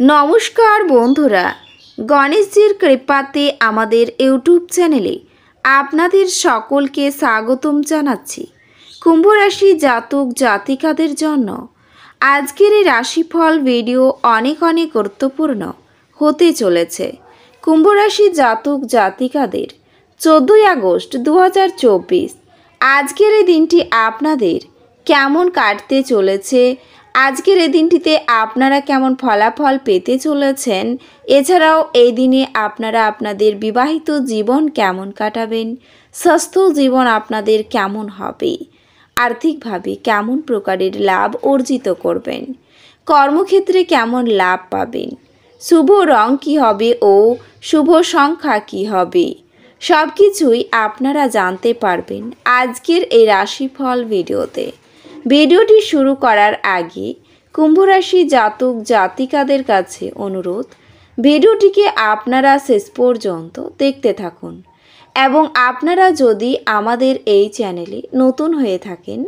নমস্কার বন্ধুরা, গণেশজির কৃপাতে আমাদের ইউটিউব চ্যানেলে আপনাদের সকলকে স্বাগতম জানাচ্ছি। কুম্ভ রাশি জাতক জাতিকাদের জন্য আজকের এই রাশিফল ভিডিও অনেক গুরুত্বপূর্ণ হতে চলেছে। কুম্ভ রাশি জাতক জাতিকাদের 14 আগস্ট 2024 আজকের এই দিনটি আপনাদের কেমন কাটতে চলেছে, আজকের এই দিনটিতে আপনারা কেমন ফলাফল পেতে চলেছেন, এছাড়াও এই দিনে আপনারা আপনাদের বিবাহিত জীবন কেমন কাটাবেন, স্বাস্থ্য জীবন আপনাদের কেমন হবে, আর্থিকভাবে কেমন প্রকারের লাভ অর্জিত করবেন, কর্মক্ষেত্রে কেমন লাভ পাবেন, শুভ রং কী হবে ও শুভ সংখ্যা কী হবে, সব কিছুই আপনারা জানতে পারবেন আজকের এই রাশিফল ভিডিওতে। ভিডিওটি শুরু করার আগে কুম্ভ রাশি জাতক জাতিকাদের কাছে অনুরোধ, ভিডিওটিকে আপনারা শেষ পর্যন্ত দেখতে থাকুন এবং আপনারা যদি আমাদের এই চ্যানেলে নতুন হয়ে থাকেন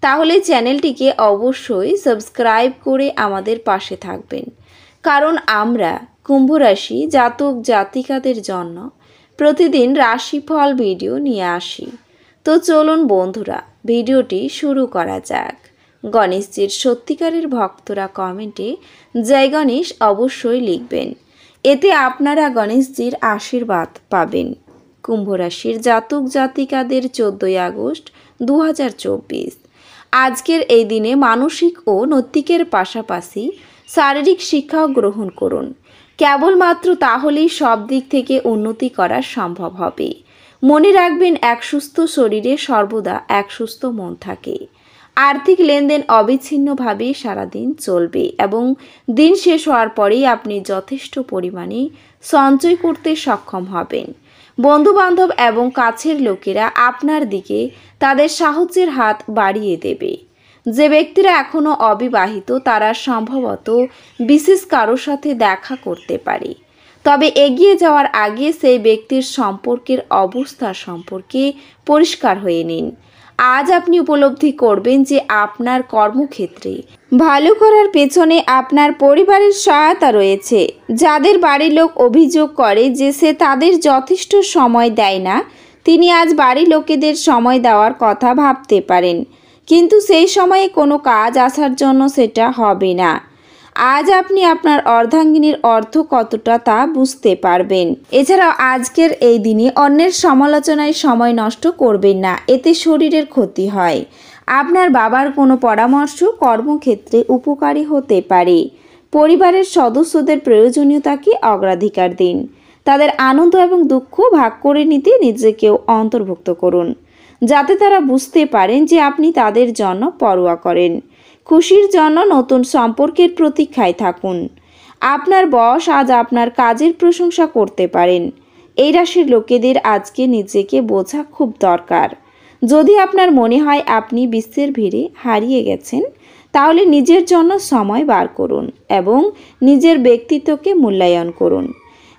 তাহলে চ্যানেলটিকে অবশ্যই সাবস্ক্রাইব করে আমাদের পাশে থাকবেন, কারণ আমরা কুম্ভ রাশি জাতক জাতিকাদের জন্য প্রতিদিন রাশিফল ভিডিও নিয়ে আসি। তো চলুন বন্ধুরা, ভিডিওটি শুরু করা যাক। গণেশজির সত্যিকারের ভক্তরা কমেন্টে জয় গণেশ অবশ্যই লিখবেন, এতে আপনারা গণেশজির আশীর্বাদ পাবেন। কুম্ভ রাশির জাতক জাতিকাদের 14 আগস্ট 2024 আজকের এই দিনে মানসিক ও নৈতিকের পাশাপাশি শারীরিক শিক্ষাও গ্রহণ করুন। কেবলমাত্র তাহলেই সব দিক থেকে উন্নতি করা সম্ভব হবে। মনে রাখবেন, এক সুস্থ শরীরে সর্বদা এক সুস্থ মন থাকে। আর্থিক লেনদেন অবিচ্ছিন্নভাবে সারাদিন চলবে এবং দিন শেষ হওয়ার পরেই আপনি যথেষ্ট পরিমাণে সঞ্চয় করতে সক্ষম হবেন। বন্ধুবান্ধব এবং কাছের লোকেরা আপনার দিকে তাদের সাহায্যের হাত বাড়িয়ে দেবে। যে ব্যক্তিরা এখনও অবিবাহিত তারা সম্ভবত বিশেষ কারোর সাথে দেখা করতে পারে, তবে এগিয়ে যাওয়ার আগে সেই ব্যক্তির সম্পর্কের অবস্থা সম্পর্কে পরিষ্কার হয়ে নিন। আজ আপনি উপলব্ধি করবেন যে আপনার কর্মক্ষেত্রে ভালো করার পেছনে আপনার পরিবারের সহায়তা রয়েছে। যাদের বাড়ির লোক অভিযোগ করে যে সে তাদের যথেষ্ট সময় দেয় না, তিনি আজ বাড়ির লোকেদের সময় দেওয়ার কথা ভাবতে পারেন, কিন্তু সেই সময়ে কোনো কাজ আসার জন্য সেটা হবে না। আজ আপনি আপনার অর্ধাঙ্গিনীর অর্থ কতটা তা বুঝতে পারবেন। এছাড়াও আজকের এই দিনে অন্যের সমালোচনায় সময় নষ্ট করবেন না, এতে শরীরের ক্ষতি হয়। আপনার বাবার কোনো পরামর্শ কর্মক্ষেত্রে উপকারী হতে পারে। পরিবারের সদস্যদের প্রয়োজনীয়তাকে অগ্রাধিকার দিন। তাদের আনন্দ এবং দুঃখ ভাগ করে নিতে নিজেকেও অন্তর্ভুক্ত করুন, যাতে তারা বুঝতে পারেন যে আপনি তাদের জন্য পরোয়া করেন। খুশির জন্য নতুন সম্পর্কের প্রতীক্ষায় থাকুন। আপনার বস আজ আপনার কাজের প্রশংসা করতে পারেন। এই রাশির লোকেদের আজকে নিজেকে বোঝা খুব দরকার। যদি আপনার মনে হয় আপনি বিশ্বের ভিড়ে হারিয়ে গেছেন, তাহলে নিজের জন্য সময় বার করুন এবং নিজের ব্যক্তিত্বকে মূল্যায়ন করুন।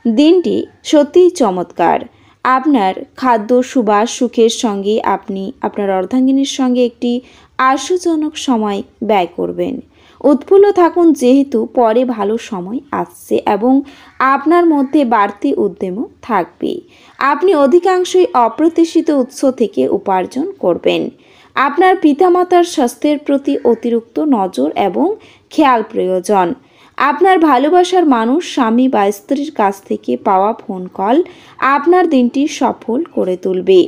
দিনটি সত্যিই চমৎকার। আপনার খাদ্য সুবাস সুখের সঙ্গে আপনি আপনার অর্ধাঙ্গিনীর সঙ্গে একটি আশুজনক সময় ব্যয় করবেন। উৎফুল্ল থাকুন, যেহেতু পরে ভালো সময় আসছে এবং আপনার মধ্যে বাড়তি উদ্যমও থাকবে। আপনি অধিকাংশই অপ্রত্যাশিত উৎস থেকে উপার্জন করবেন। আপনার পিতামাতার স্বাস্থ্যের প্রতি অতিরিক্ত নজর এবং খেয়াল প্রয়োজন। আপনার ভালোবাসার মানুষ, স্বামী বা স্ত্রীর কাছ থেকে পাওয়া ফোন কল আপনার দিনটি সফল করে তুলবে।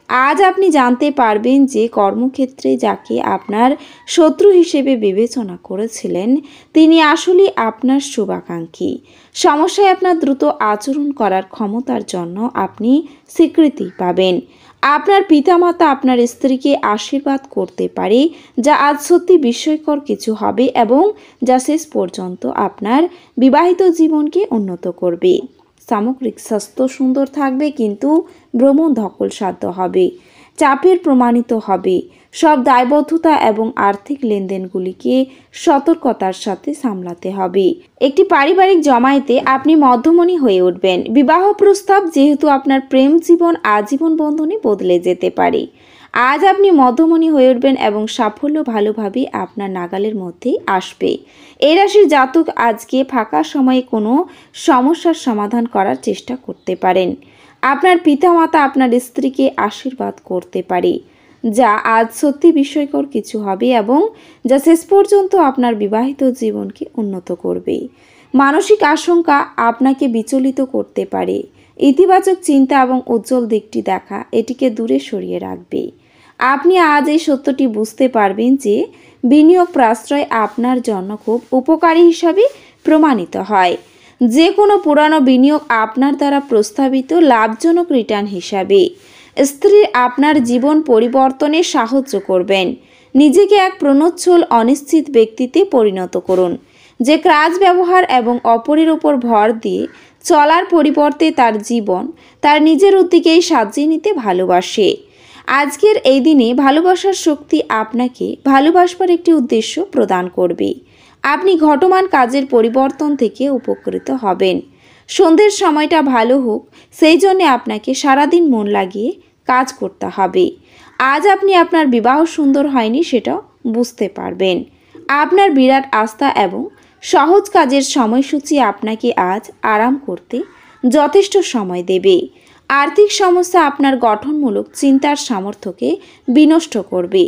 আজ আপনি জানতে পারবেন যে কর্মক্ষেত্রে যাকে আপনার শত্রু হিসেবে বিবেচনা করেছিলেন তিনি আসলে আপনার শুভাকাঙ্ক্ষী। সমস্যায় আপনার দ্রুত আচরণ করার ক্ষমতার জন্য আপনি স্বীকৃতি পাবেন। আপনার পিতামাতা আপনার স্ত্রীকে আশীর্বাদ করতে পারে, যা আজ সত্যি বিস্ময়কর কিছু হবে এবং যা শেষ পর্যন্ত আপনার বিবাহিত জীবনকে উন্নত করবে। সামগ্রিক স্বাস্থ্য সুন্দর থাকবে, কিন্তু ভ্রমণ ধকলসাধ্য হবে, চাপের প্রমাণিত হবে। সব দায়বদ্ধতা এবং আর্থিক লেনদেনগুলিকে সতর্কতার সাথে সামলাতে হবে। একটি পারিবারিক জমায়েতে আপনি মধ্যমণি হয়ে উঠবেন। বিবাহ প্রস্তাব যেহেতু আপনার প্রেম জীবন আজীবন বন্ধনে বদলে যেতে পারে। আজ আপনি মধ্যমণি হয়ে উঠবেন এবং সাফল্য ভালোভাবেই আপনার নাগালের মধ্যেই আসবে। এই রাশির জাতক আজকে ফাঁকা সময়ে কোনো সমস্যার সমাধান করার চেষ্টা করতে পারেন। আপনার পিতামাতা আপনার স্ত্রীকে আশীর্বাদ করতে পারে, যা আজ সত্যি বিস্ময়কর কিছু হবে এবং যা শেষ পর্যন্ত আপনার বিবাহিত জীবনকে উন্নত করবে। মানসিক আশঙ্কা আপনাকে বিচলিত করতে পারে। ইতিবাচক চিন্তা এবং উজ্জ্বল দিকটি দেখা এটিকে দূরে সরিয়ে রাখবে। আপনি আজ এই সত্যটি বুঝতে পারবেন যে বিনিয়োগ প্রশ্রয় আপনার জন্য খুব উপকারী হিসাবে প্রমাণিত হয়। যে কোনো পুরানো বিনিয়োগ আপনার দ্বারা প্রস্তাবিত লাভজনক রিটার্ন হিসাবে স্ত্রী আপনার জীবন পরিবর্তনে সাহায্য করবেন। নিজেকে এক প্রণোজ্জ্বল অনিশ্চিত ব্যক্তিতে পরিণত করুন, যে কাজ ব্যবহার এবং অপরের উপর ভর দিয়ে চলার পরিবর্তে তার জীবন তার নিজের উদ্যোগেই সাজিয়ে নিতে ভালোবাসে। আজকের এই দিনে ভালোবাসার শক্তি আপনাকে ভালোবাসবার একটি উদ্দেশ্য প্রদান করবে। আপনি ঘটমান কাজের পরিবর্তন থেকে উপকৃত হবেন। সন্ধ্যের সময়টা ভালো হোক সেই জন্য আপনাকে সারাদিন মন লাগিয়ে কাজ করতে হবে। আজ আপনি আপনার বিবাহ সুন্দর হয়নি সেটাও বুঝতে পারবেন। আপনার বিরাট আস্থা এবং সহজ কাজের সময়সূচি আপনাকে আজ আরাম করতে যথেষ্ট সময় দেবে। আর্থিক সমস্যা আপনার গঠনমূলক চিন্তার সামর্থ্যকে বিনষ্ট করবে।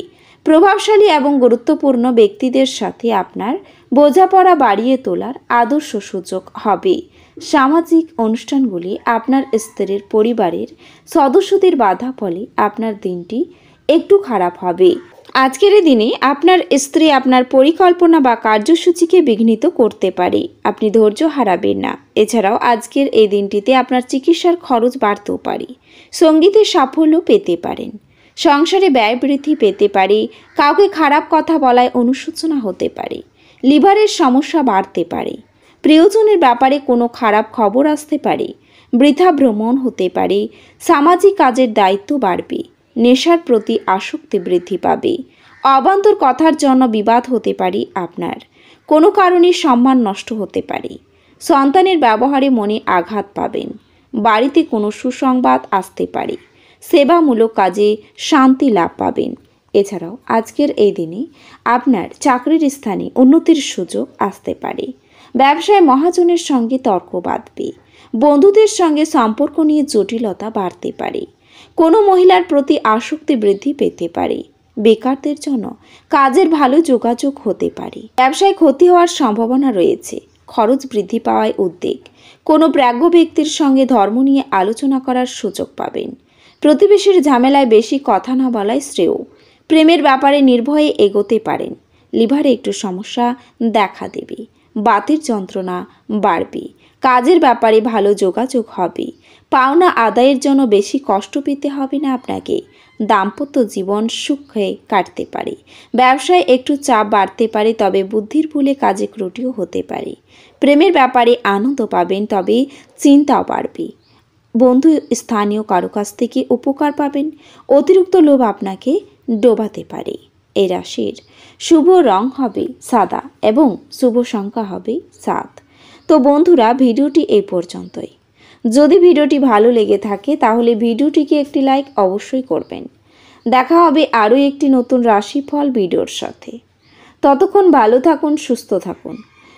প্রভাবশালী এবং গুরুত্বপূর্ণ ব্যক্তিদের সাথে আপনার বোঝাপড়া বাড়িয়ে তোলার আদর্শ সুযোগ হবে। সামাজিক অনুষ্ঠানগুলি আপনার স্ত্রীর পরিবারের সদস্যদের বাধা ফলে আপনার দিনটি একটু খারাপ হবে। আজকের এই দিনে আপনার স্ত্রী আপনার পরিকল্পনা বা কার্যসূচিকে বিঘ্নিত করতে পারে। আপনি ধৈর্য হারাবেন না। এছাড়াও আজকের এই দিনটিতে আপনার চিকিৎসার খরচ বাড়তেও পারে। সঙ্গীতের সাফল্য পেতে পারেন। সংসারে ব্যয় বৃদ্ধি পেতে পারে। কাউকে খারাপ কথা বলায় অনুশোচনা হতে পারে। লিভারের সমস্যা বাড়তে পারে। প্রিয়জনের ব্যাপারে কোনো খারাপ খবর আসতে পারে। বৃথা ভ্রমণ হতে পারে। সামাজিক কাজের দায়িত্ব বাড়বে। নেশার প্রতি আসক্তি বৃদ্ধি পাবে। অবান্তর কথার জন্য বিবাদ হতে পারে। আপনার কোনো কারণে সম্মান নষ্ট হতে পারে। সন্তানের ব্যবহারে মনে আঘাত পাবেন। বাড়িতে কোনো সুসংবাদ আসতে পারে। সেবামূলক কাজে শান্তি লাভ পাবেন। এছাড়াও আজকের এই দিনে আপনার চাকরির স্থানে উন্নতির সুযোগ আসতে পারে। ব্যবসায় মহাজনের সঙ্গে তর্ক বাঁধবে। বন্ধুদের সঙ্গে সম্পর্ক নিয়ে জটিলতা বাড়তে পারে। কোনো মহিলার প্রতি আসক্তি বৃদ্ধি পেতে পারে। বেকারদের জন্য কাজের ভালো যোগাযোগ হতে পারে। ব্যবসায় ক্ষতি হওয়ার সম্ভাবনা রয়েছে। খরচ বৃদ্ধি পাওয়ায় উদ্বেগ। কোনো প্রাজ্ঞ ব্যক্তির সঙ্গে ধর্ম নিয়ে আলোচনা করার সুযোগ পাবেন। প্রতিবেশীর ঝামেলায় বেশি কথা না বলাই শ্রেয়। প্রেমের ব্যাপারে নির্ভয়ে এগোতে পারেন। লিভারে একটু সমস্যা দেখা দেবে। বাতের যন্ত্রণা বাড়বে। কাজের ব্যাপারে ভালো যোগাযোগ হবে। পাওনা আদায়ের জন্য বেশি কষ্ট পেতে হবে না আপনাকে। দাম্পত্য জীবন সুখে কাটতে পারে। ব্যবসায় একটু চাপ বাড়তে পারে, তবে বুদ্ধির ভুলে কাজে ত্রুটিও হতে পারে। প্রেমের ব্যাপারে আনন্দ পাবেন, তবে চিন্তাও বাড়বে। বন্ধু স্থানীয় কারো কাছ থেকে উপকার পাবেন। অতিরিক্ত লোভ আপনাকে ডোবাতে পারে। এই রাশির শুভ রং হবে সাদা এবং শুভ সংখ্যা হবে 7। তো বন্ধুরা, ভিডিওটি এই পর্যন্তই। যদি ভিডিওটি ভালো লেগে থাকে তাহলে ভিডিওটিকে একটি লাইক অবশ্যই করবেন। দেখা হবে আরও একটি নতুন রাশিফল ভিডিওর সাথে। ততক্ষণ ভালো থাকুন, সুস্থ থাকুন,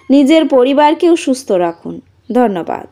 নিজের পরিবারকেও সুস্থ রাখুন। ধন্যবাদ।